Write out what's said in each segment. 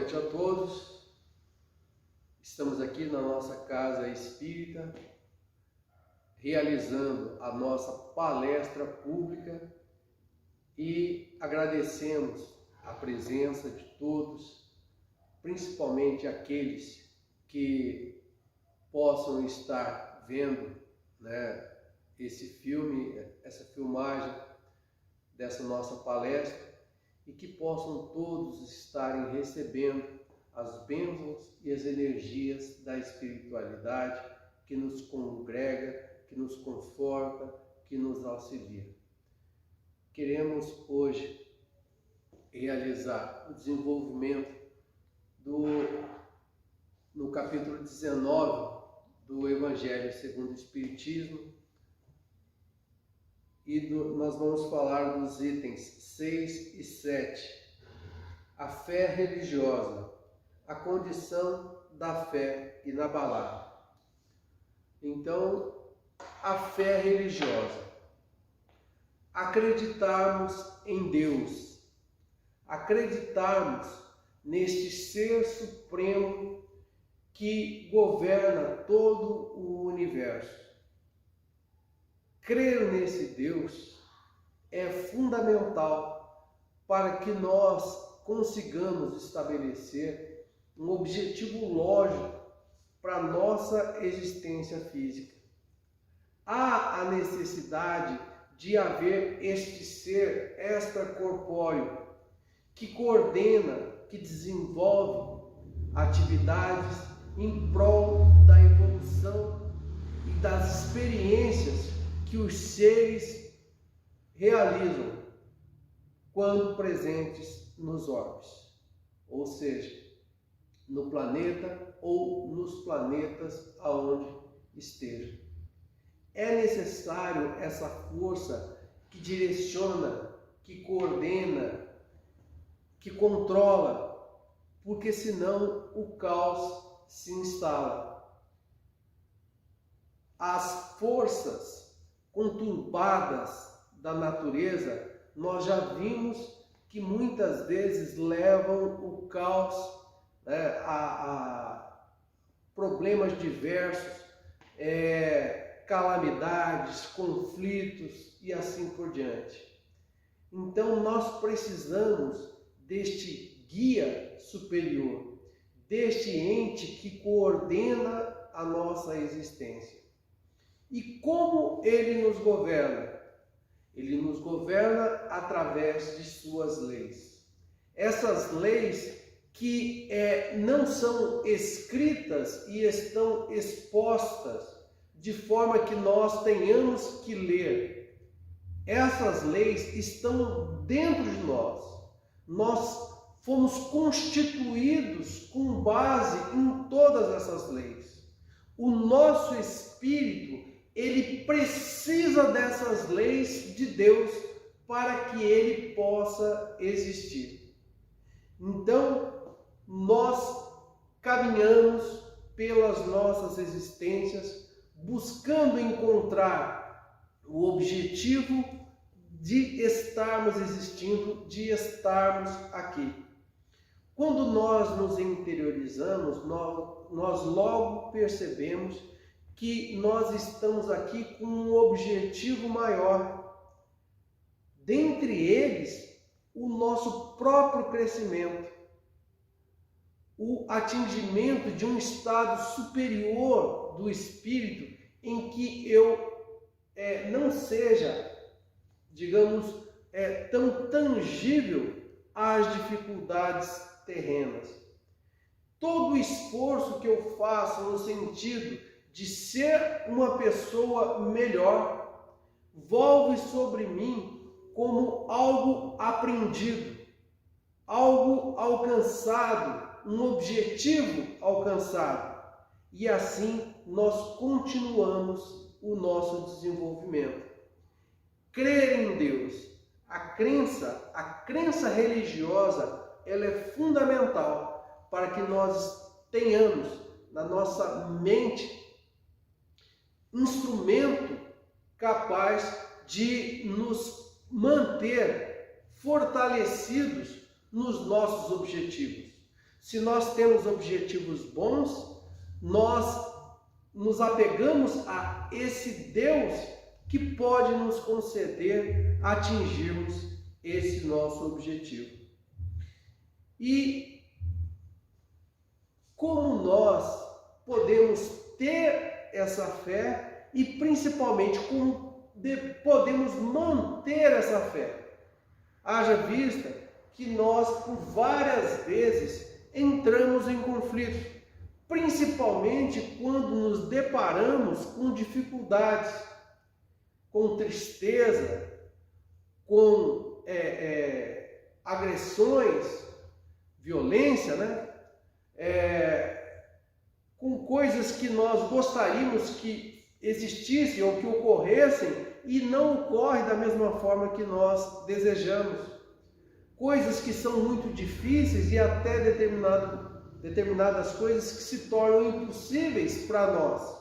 noite a todos. Estamos aqui na nossa casa espírita, realizando a nossa palestra pública e agradecemos a presença de todos, principalmente aqueles que possam estar vendo, esse filme, essa filmagem dessa nossa palestra, e que possam todos estarem recebendo as bênçãos e as energias da espiritualidade que nos congrega, que nos conforta, que nos auxilia. Queremos hoje realizar o desenvolvimento no capítulo 19 do Evangelho segundo o Espiritismo, e nós vamos falar dos itens 6 e 7. A fé religiosa, a condição da fé inabalável. Então, a fé religiosa. Acreditarmos em Deus, acreditarmos neste Ser Supremo que governa todo o universo. Crer nesse Deus é fundamental para que nós consigamos estabelecer um objetivo lógico para a nossa existência física. Há a necessidade de haver este ser extracorpóreo que coordena, que desenvolve atividades em prol da evolução e das experiências que os seres realizam quando presentes nos orbes, ou seja, no planeta ou nos planetas aonde estejam. É necessário essa força que direciona, que coordena, que controla, porque senão o caos se instala. As forças conturbadas da natureza, nós já vimos que muitas vezes levam o caos a problemas diversos, calamidades, conflitos e assim por diante. Então nós precisamos deste guia superior, deste ente que coordena a nossa existência. E como ele nos governa? Ele nos governa através de suas leis. Essas leis que não são escritas e estão expostas de forma que nós tenhamos que ler. Essas leis estão dentro de nós. Nós fomos constituídos com base em todas essas leis. O nosso espírito, ele precisa dessas leis de Deus para que ele possa existir. Então, nós caminhamos pelas nossas existências buscando encontrar o objetivo de estarmos existindo, de estarmos aqui. Quando nós nos interiorizamos, nós logo percebemos que nós estamos aqui com um objetivo maior. Dentre eles, o nosso próprio crescimento, o atingimento de um estado superior do espírito em que eu não seja, digamos, tão tangível às dificuldades terrenas. Todo o esforço que eu faço no sentido de ser uma pessoa melhor, volve sobre mim como algo aprendido, algo alcançado, um objetivo alcançado. E assim nós continuamos o nosso desenvolvimento. Crer em Deus, a crença religiosa, ela é fundamental para que nós tenhamos na nossa mente instrumento capaz de nos manter fortalecidos nos nossos objetivos. Se nós temos objetivos bons, nós nos apegamos a esse Deus que pode nos conceder atingirmos esse nosso objetivo. E como nós podemos ter essa fé e principalmente como podemos manter essa fé? Haja vista que nós por várias vezes entramos em conflito, principalmente quando nos deparamos com dificuldades, com tristeza, com agressões, violência, né? Com coisas que nós gostaríamos que existissem ou que ocorressem e não ocorre da mesma forma que nós desejamos. Coisas que são muito difíceis e até determinadas coisas que se tornam impossíveis para nós.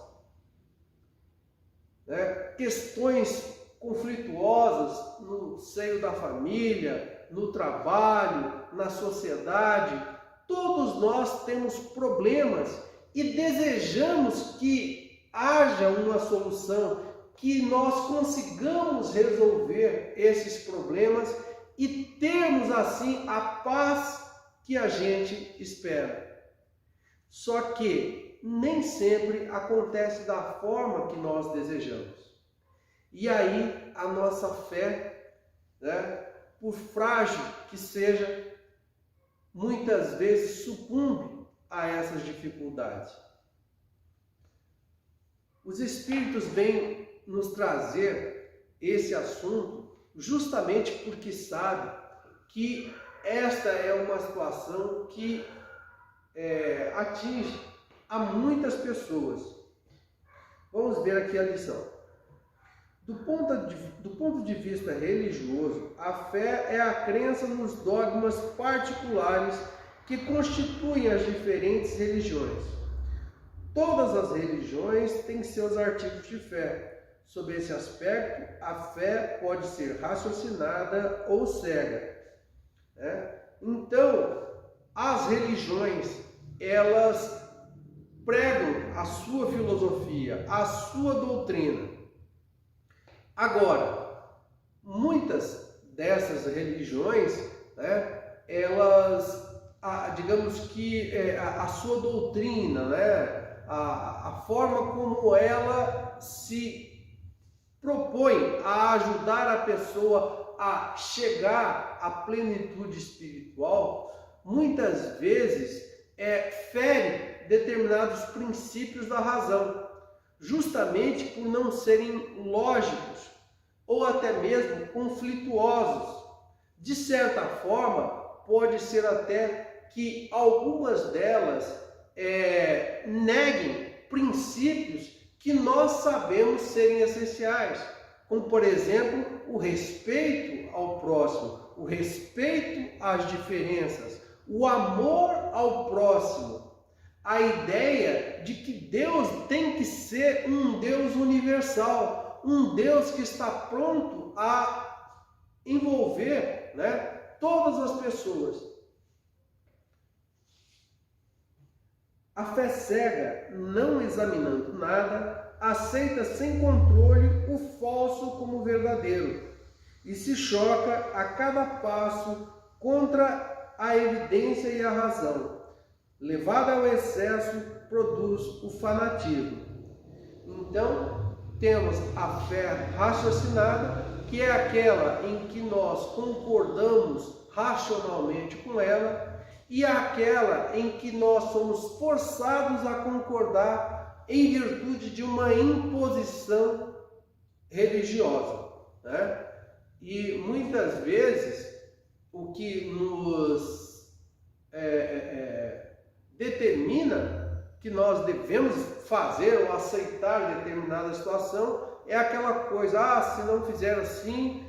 Questões conflituosas no seio da família, no trabalho, na sociedade. Todos nós temos problemas e desejamos que haja uma solução, que nós consigamos resolver esses problemas e termos assim a paz que a gente espera. Só que nem sempre acontece da forma que nós desejamos. E aí a nossa fé, por frágil que seja, muitas vezes sucumbe a essas dificuldades. Os Espíritos vêm nos trazer esse assunto justamente porque sabe que esta é uma situação que atinge a muitas pessoas. Vamos ver aqui a lição. Do ponto de vista religioso, a fé é a crença nos dogmas particulares que constituem as diferentes religiões. Todas as religiões têm seus artigos de fé. Sob esse aspecto, a fé pode ser raciocinada ou cega. Então, as religiões, elas pregam a sua filosofia, a sua doutrina. Agora, muitas dessas religiões, elas, digamos que a sua doutrina, a forma como ela se propõe a ajudar a pessoa a chegar à plenitude espiritual, muitas vezes fere determinados princípios da razão, justamente por não serem lógicos ou até mesmo conflituosos. De certa forma, pode ser até que algumas delas neguem princípios que nós sabemos serem essenciais, como por exemplo o respeito ao próximo, o respeito às diferenças, o amor ao próximo, a ideia de que Deus tem que ser um Deus universal, um Deus que está pronto a envolver todas as pessoas. A fé cega, não examinando nada, aceita sem controle o falso como verdadeiro e se choca a cada passo contra a evidência e a razão. Levada ao excesso, produz o fanatismo. Então, temos a fé raciocinada, que é aquela em que nós concordamos racionalmente com ela, e aquela em que nós somos forçados a concordar em virtude de uma imposição religiosa. E muitas vezes o que nos determina que nós devemos fazer ou aceitar determinada situação é aquela coisa, se não fizer assim,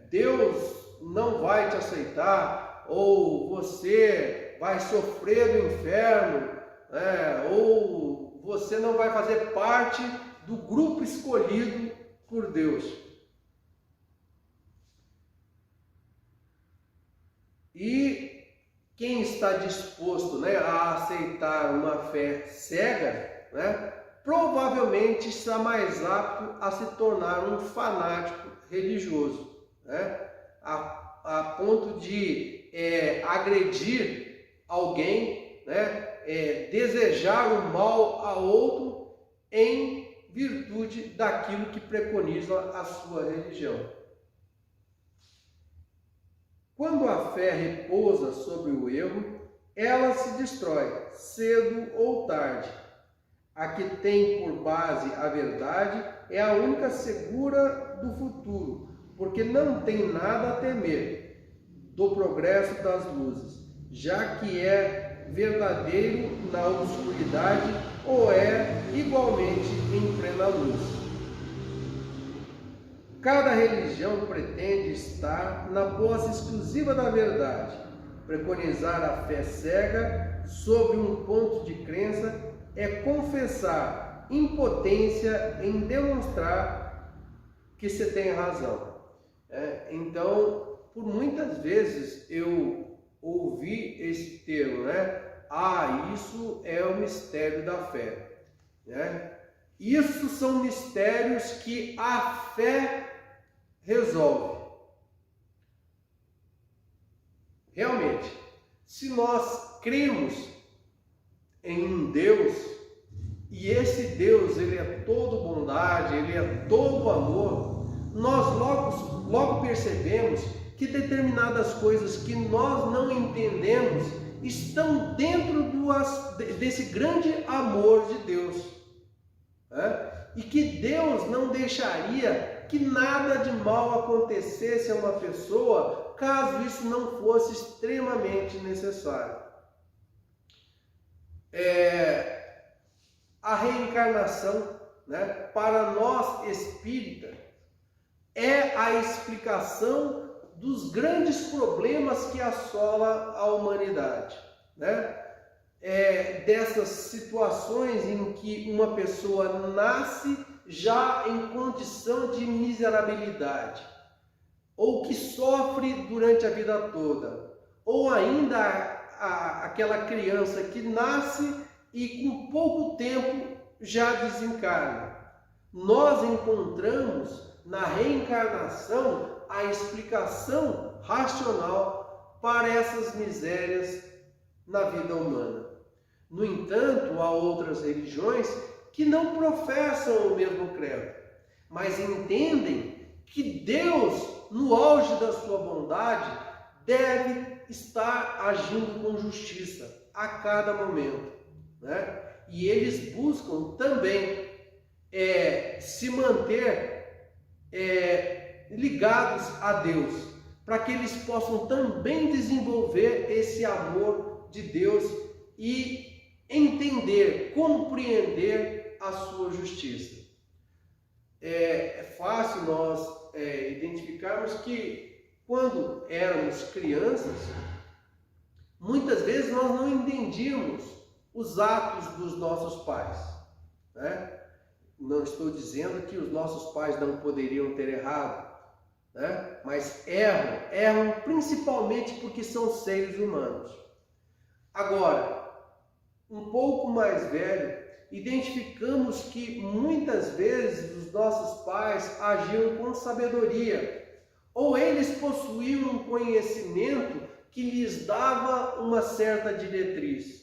Deus não vai te aceitar, ou você vai sofrer do inferno, ou você não vai fazer parte do grupo escolhido por Deus. E quem está disposto, né, a aceitar uma fé cega, né, provavelmente está mais apto a se tornar um fanático religioso, né, a ponto de agredir alguém, né, desejar o mal a outro em virtude daquilo que preconiza a sua religião. Quando a fé repousa sobre o erro, ela se destrói, cedo ou tarde. A que tem por base a verdade é a única segura do futuro, porque não tem nada a temer do progresso das luzes, já que é verdadeiro na obscuridade ou é igualmente em plena luz. Cada religião pretende estar na posse exclusiva da verdade. Preconizar a fé cega sobre um ponto de crença é confessar impotência em demonstrar que você tem razão. Então, por muitas vezes eu ouvi esse termo, né? Isso é o mistério da fé, né? Isso são mistérios que a fé resolve. Realmente, se nós cremos em um Deus, e esse Deus, ele é todo bondade, ele é todo amor, nós logo percebemos que determinadas coisas que nós não entendemos estão dentro desse grande amor de Deus, né? E que Deus não deixaria que nada de mal acontecesse a uma pessoa, caso isso não fosse extremamente necessário. A reencarnação, né, para nós espíritas, é a explicação dos grandes problemas que assolam a humanidade, né? Dessas situações em que uma pessoa nasce já em condição de miserabilidade, ou que sofre durante a vida toda, ou ainda aquela criança que nasce e com pouco tempo já desencarna. Nós encontramos na reencarnação a explicação racional para essas misérias na vida humana. No entanto, há outras religiões que não professam o mesmo credo, mas entendem que Deus, no auge da sua bondade, deve estar agindo com justiça a cada momento, né? E eles buscam também se manter ligados a Deus, para que eles possam também desenvolver esse amor de Deus e entender, compreender a sua justiça. É fácil nós identificarmos que quando éramos crianças, muitas vezes nós não entendíamos os atos dos nossos pais, né? Não estou dizendo que os nossos pais não poderiam ter errado, né? Mas erram principalmente porque são seres humanos. Agora, um pouco mais velho, identificamos que muitas vezes os nossos pais agiam com sabedoria, ou eles possuíam um conhecimento que lhes dava uma certa diretriz.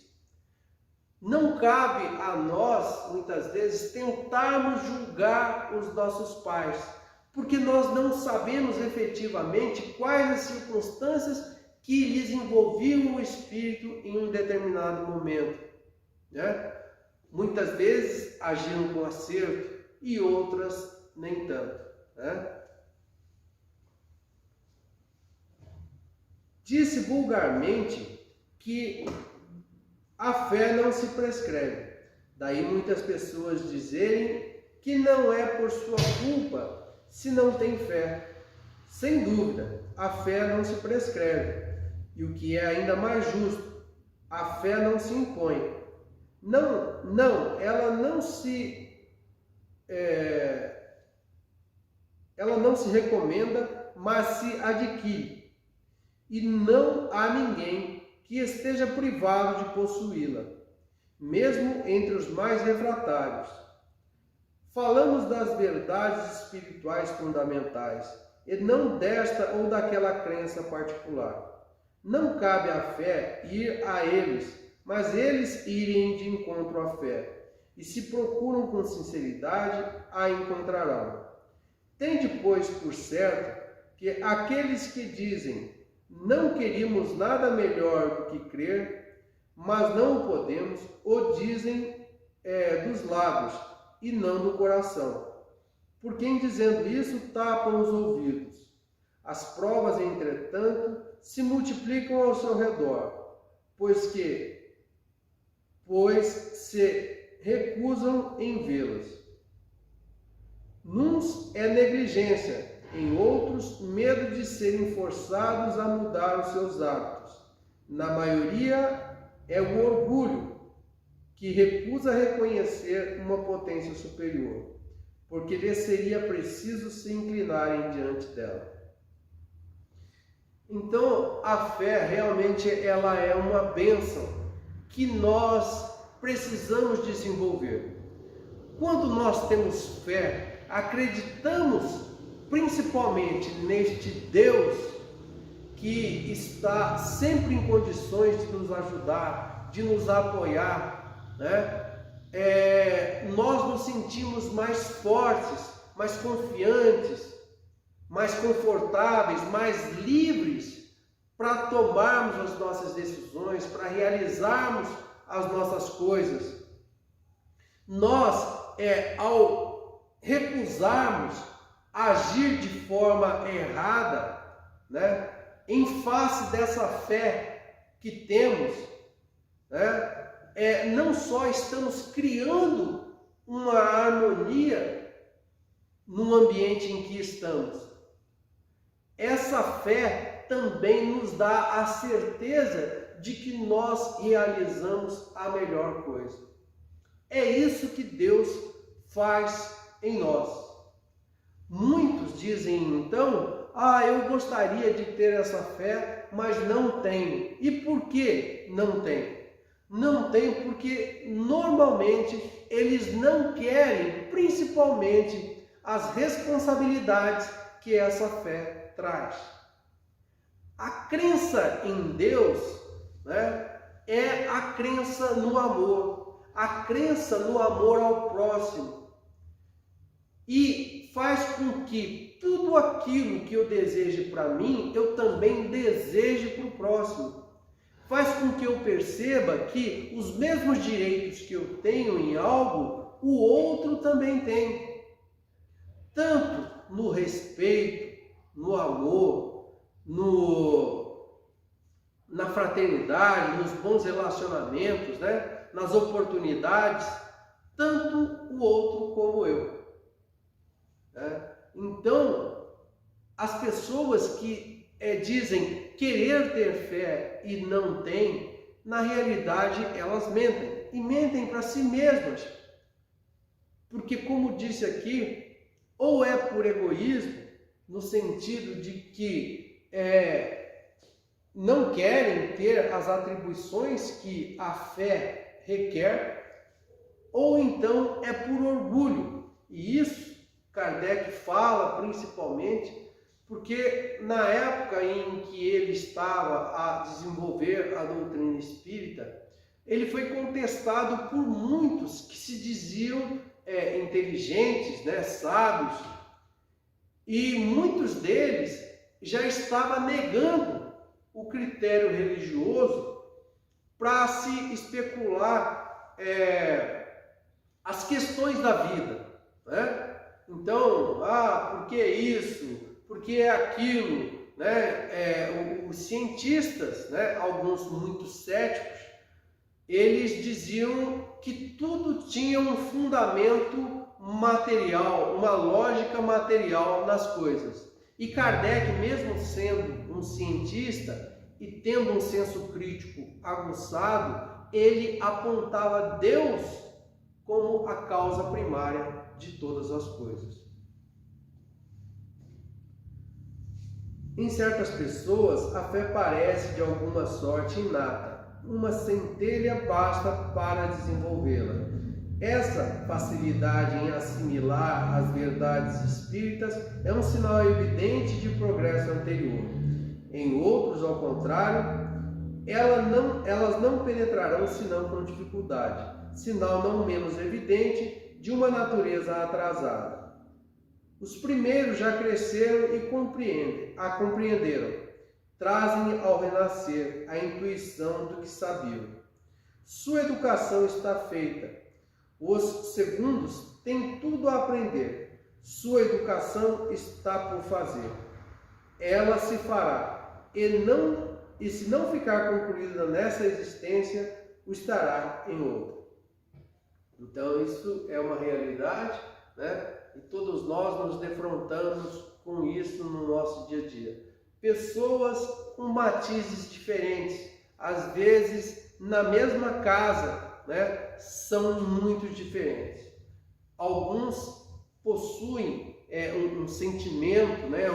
Não cabe a nós, muitas vezes, tentarmos julgar os nossos pais, porque nós não sabemos efetivamente quais as circunstâncias que lhes envolviam o espírito em um determinado momento, né? Muitas vezes agiram com acerto e outras nem tanto, né? Disse vulgarmente que a fé não se prescreve. Daí muitas pessoas dizerem que não é por sua culpa se não tem fé. Sem dúvida, a fé não se prescreve. E o que é ainda mais justo, a fé não se impõe. Ela não se recomenda, mas se adquire. E não há ninguém que esteja privado de possuí-la, mesmo entre os mais refratários. Falamos das verdades espirituais fundamentais, e não desta ou daquela crença particular. Não cabe à fé ir a eles, mas eles irem de encontro à fé. E se procuram com sinceridade, a encontrarão. Tende, pois, por certo que aqueles que dizem não queríamos nada melhor do que crer, mas não o podemos, o dizem dos lábios e não do coração. Porque em dizendo isso tapam os ouvidos. As provas, entretanto, se multiplicam ao seu redor, pois se recusam em vê-las. Nuns é negligência, em outros medo de serem forçados a mudar os seus hábitos. Na maioria é o orgulho, que recusa reconhecer uma potência superior, porque lhe seria preciso se inclinarem diante dela. Então, a fé realmente ela é uma bênção que nós precisamos desenvolver. Quando nós temos fé, acreditamos principalmente neste Deus que está sempre em condições de nos ajudar, de nos apoiar, nós nos sentimos mais fortes, mais confiantes, mais confortáveis, mais livres para tomarmos as nossas decisões, para realizarmos as nossas coisas. Nós, ao recusarmos agir de forma errada, em face dessa fé que temos, não só estamos criando uma harmonia no ambiente em que estamos, essa fé também nos dá a certeza de que nós realizamos a melhor coisa. É isso que Deus faz em nós. Muitos dizem então, eu gostaria de ter essa fé, mas não tenho. E por que não tem? Não tem porque normalmente eles não querem, principalmente, as responsabilidades que essa fé traz. A crença em Deus, é a crença no amor, a crença no amor ao próximo, e faz com que tudo aquilo que eu deseje para mim, eu também deseje para o próximo. Faz com que eu perceba que os mesmos direitos que eu tenho em algo, o outro também tem. Tanto no respeito, no amor, na fraternidade, nos bons relacionamentos, nas oportunidades, tanto o outro como eu. Então, as pessoas que dizem querer ter fé e não têm, na realidade elas mentem, e mentem para si mesmas. Porque, como disse aqui, ou é por egoísmo, no sentido de que não querem ter as atribuições que a fé requer, ou então é por orgulho. E isso Kardec fala principalmente porque na época em que ele estava a desenvolver a doutrina espírita, ele foi contestado por muitos que se diziam inteligentes, sábios, e muitos deles já estavam negando o critério religioso para se especular as questões da vida, Então, por que isso? Por que aquilo? Os cientistas, alguns muito céticos, eles diziam que tudo tinha um fundamento material, uma lógica material nas coisas. E Kardec, mesmo sendo um cientista e tendo um senso crítico aguçado, ele apontava Deus como a causa primária de todas as coisas. Em certas pessoas, a fé parece de alguma sorte inata. Uma centelha basta para desenvolvê-la. Essa facilidade em assimilar as verdades espíritas é um sinal evidente de progresso anterior. Em outros, ao contrário, elas não penetrarão senão com dificuldade, sinal não menos evidente de uma natureza atrasada. Os primeiros já cresceram e compreenderam. Trazem ao renascer a intuição do que sabiam. Sua educação está feita. Os segundos têm tudo a aprender. Sua educação está por fazer. Ela se fará. E se não ficar concluída nessa existência, o estará em outra. Então isso é uma realidade, né? E todos nós nos defrontamos com isso no nosso dia a dia. Pessoas com matizes diferentes, às vezes na mesma casa, né? São muito diferentes. Alguns possuem um sentimento, né?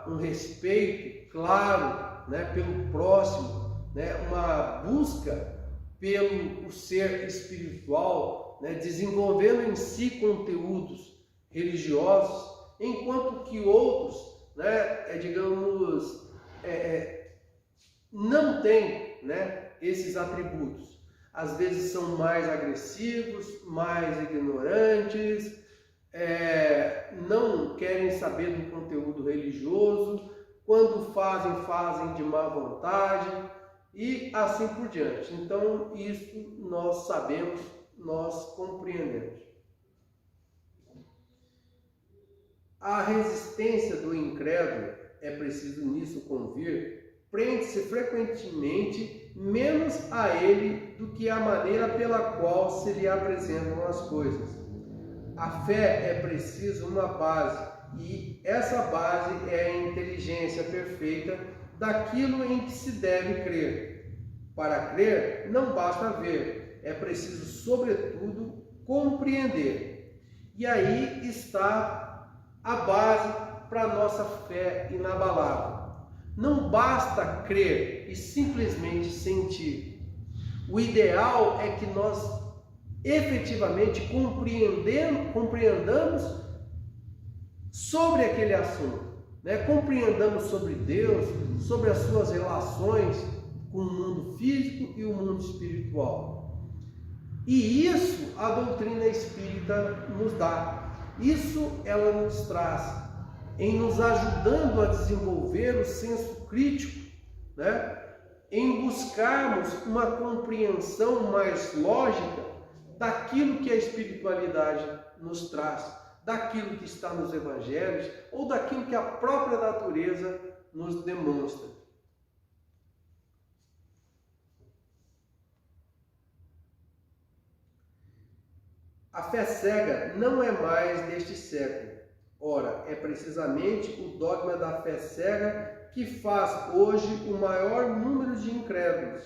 Um respeito claro, né? Pelo próximo, né? Uma busca pelo ser espiritual, né? Desenvolvendo em si conteúdos religiosos, enquanto que outros, né, não têm, né, esses atributos. Às vezes são mais agressivos, mais ignorantes, não querem saber do conteúdo religioso, quando fazem de má vontade e assim por diante. Então isso nós sabemos, nós compreendemos. A resistência do incrédulo, é preciso nisso convir, prende-se frequentemente menos a ele do que a maneira pela qual se lhe apresentam as coisas. A fé é preciso uma base, e essa base é a inteligência perfeita daquilo em que se deve crer. Para crer, não basta ver, é preciso, sobretudo, compreender. E aí está a base para a nossa fé inabalável. Não basta crer e simplesmente sentir. O ideal é que nós efetivamente compreendamos sobre aquele assunto, né? Compreendamos sobre Deus, sobre as suas relações com o mundo físico e o mundo espiritual. E isso a doutrina espírita nos dá. Isso ela nos traz, em nos ajudando a desenvolver o senso crítico, né? Em buscarmos uma compreensão mais lógica daquilo que a espiritualidade nos traz, daquilo que está nos evangelhos ou daquilo que a própria natureza nos demonstra. A fé cega não é mais deste século. Ora, é precisamente o dogma da fé cega que faz hoje o maior número de incrédulos,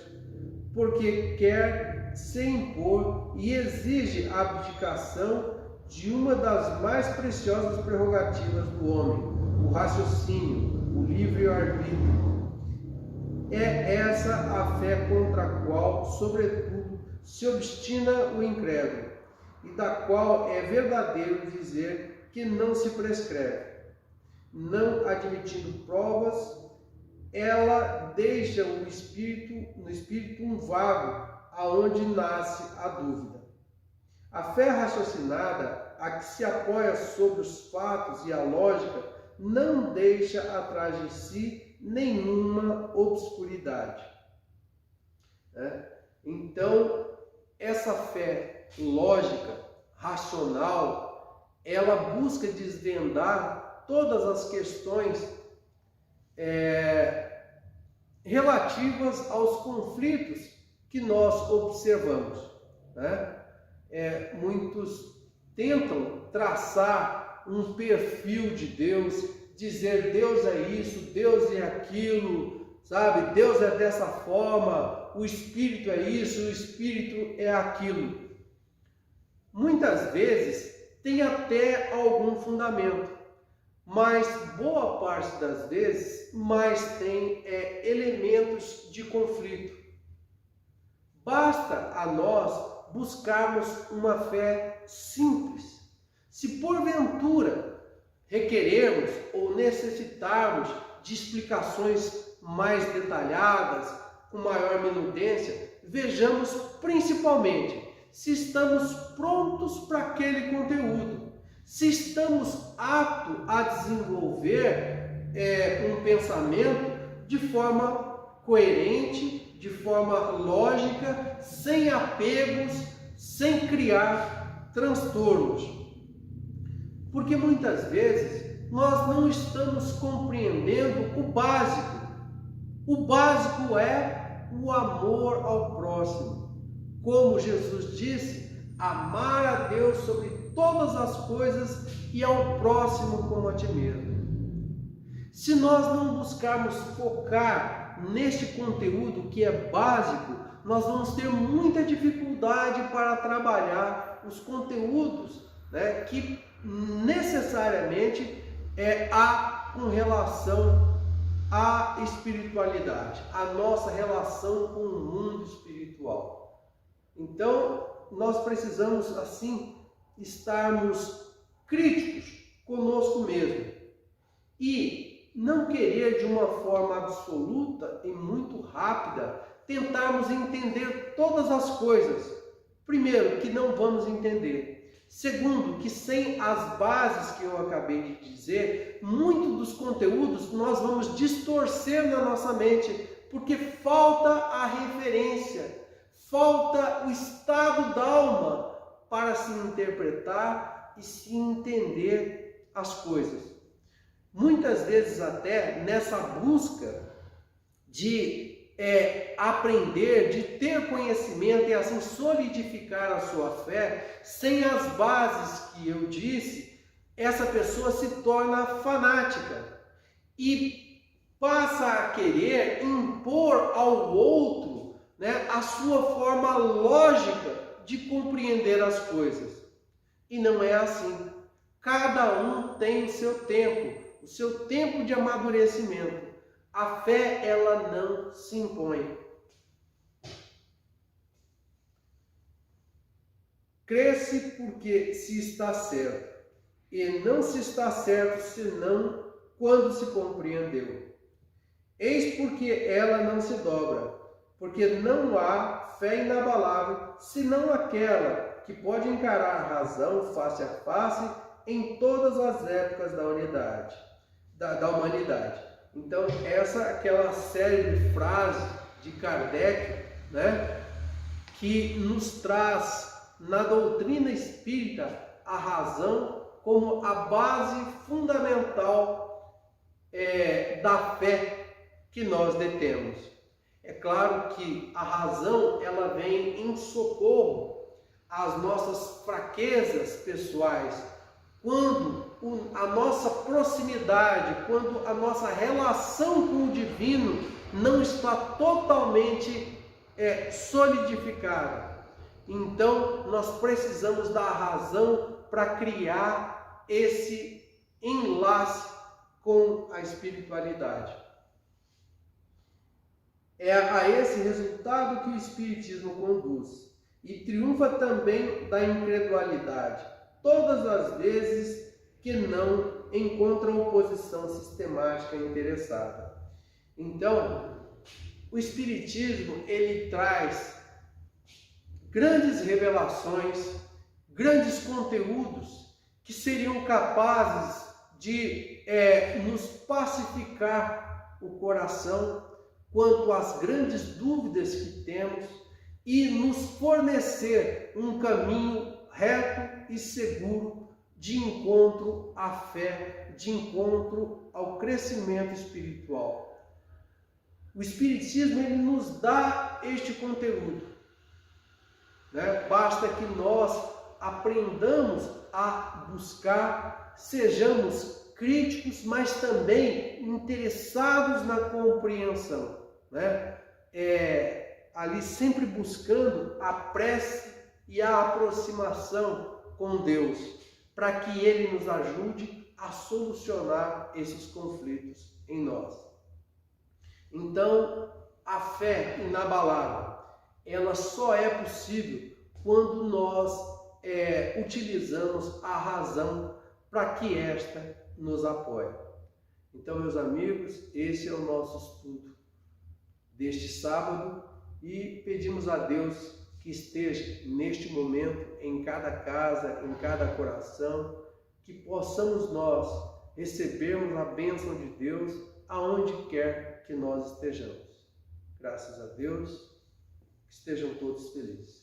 porque quer se impor e exige a abdicação de uma das mais preciosas prerrogativas do homem, o raciocínio, o livre-arbítrio. É essa a fé contra a qual, sobretudo, se obstina o incrédulo, e da qual é verdadeiro dizer que não se prescreve. Não admitindo provas, ela deixa no espírito um vago, aonde nasce a dúvida. A fé raciocinada, a que se apoia sobre os fatos e a lógica, não deixa atrás de si nenhuma obscuridade. Então, essa fé lógica, racional, ela busca desvendar todas as questões relativas aos conflitos que nós observamos, né? Muitos tentam traçar um perfil de Deus, dizer Deus é isso, Deus é aquilo, sabe? Deus é dessa forma, o Espírito é isso, o Espírito é aquilo. Muitas vezes tem até algum fundamento, mas boa parte das vezes mais tem elementos de conflito. Basta a nós buscarmos uma fé simples. Se porventura requerermos ou necessitarmos de explicações mais detalhadas, com maior minudência, vejamos principalmente se estamos prontos para aquele conteúdo, se estamos aptos a desenvolver um pensamento de forma coerente, de forma lógica, sem apegos, sem criar transtornos. Porque muitas vezes nós não estamos compreendendo o básico. O básico é o amor ao próximo. Como Jesus disse, amar a Deus sobre todas as coisas e ao próximo como a ti mesmo. Se nós não buscarmos focar neste conteúdo que é básico, nós vamos ter muita dificuldade para trabalhar os conteúdos, que necessariamente há com relação à espiritualidade, a nossa relação com o mundo espiritual. Então, nós precisamos, assim, estarmos críticos conosco mesmo e não querer de uma forma absoluta e muito rápida tentarmos entender todas as coisas. Primeiro, que não vamos entender. Segundo, que sem as bases que eu acabei de dizer, muitos dos conteúdos nós vamos distorcer na nossa mente, porque falta a referência, falta o estado da alma para se interpretar e se entender as coisas. Muitas vezes até nessa busca de aprender, de ter conhecimento e assim solidificar a sua fé, sem as bases que eu disse, essa pessoa se torna fanática e passa a querer impor ao outro, a sua forma lógica de compreender as coisas. E não é assim. Cada um tem o seu tempo de amadurecimento. A fé, ela não se impõe. Cresce porque se está certo, e não se está certo senão quando se compreendeu. Eis porque ela não se dobra, porque não há fé inabalável, senão aquela que pode encarar a razão face a face em todas as épocas da humanidade. Então, essa é aquela célebre frase de Kardec, que nos traz na doutrina espírita a razão como a base fundamental da fé que nós detemos. É claro que a razão ela vem em socorro às nossas fraquezas pessoais, quando a nossa proximidade, quando a nossa relação com o divino não está totalmente solidificada. Então, nós precisamos da razão para criar esse enlace com a espiritualidade. É a esse resultado que o Espiritismo conduz e triunfa também da incredulidade, todas as vezes que não encontra oposição sistemática e interessada. Então, o Espiritismo, ele traz grandes revelações, grandes conteúdos que seriam capazes de nos pacificar o coração quanto às grandes dúvidas que temos e nos fornecer um caminho reto e seguro de encontro à fé, de encontro ao crescimento espiritual. O Espiritismo ele nos dá este conteúdo. Basta que nós aprendamos a buscar, sejamos críticos, mas também interessados na compreensão. Ali sempre buscando a prece e a aproximação com Deus, para que Ele nos ajude a solucionar esses conflitos em nós. Então, a fé inabalável, ela só é possível quando nós utilizamos a razão para que esta nos apoie. Então, meus amigos, esse é o nosso estudo deste sábado e pedimos a Deus que esteja neste momento em cada casa, em cada coração, que possamos nós recebermos a bênção de Deus aonde quer que nós estejamos. Graças a Deus, que estejam todos felizes.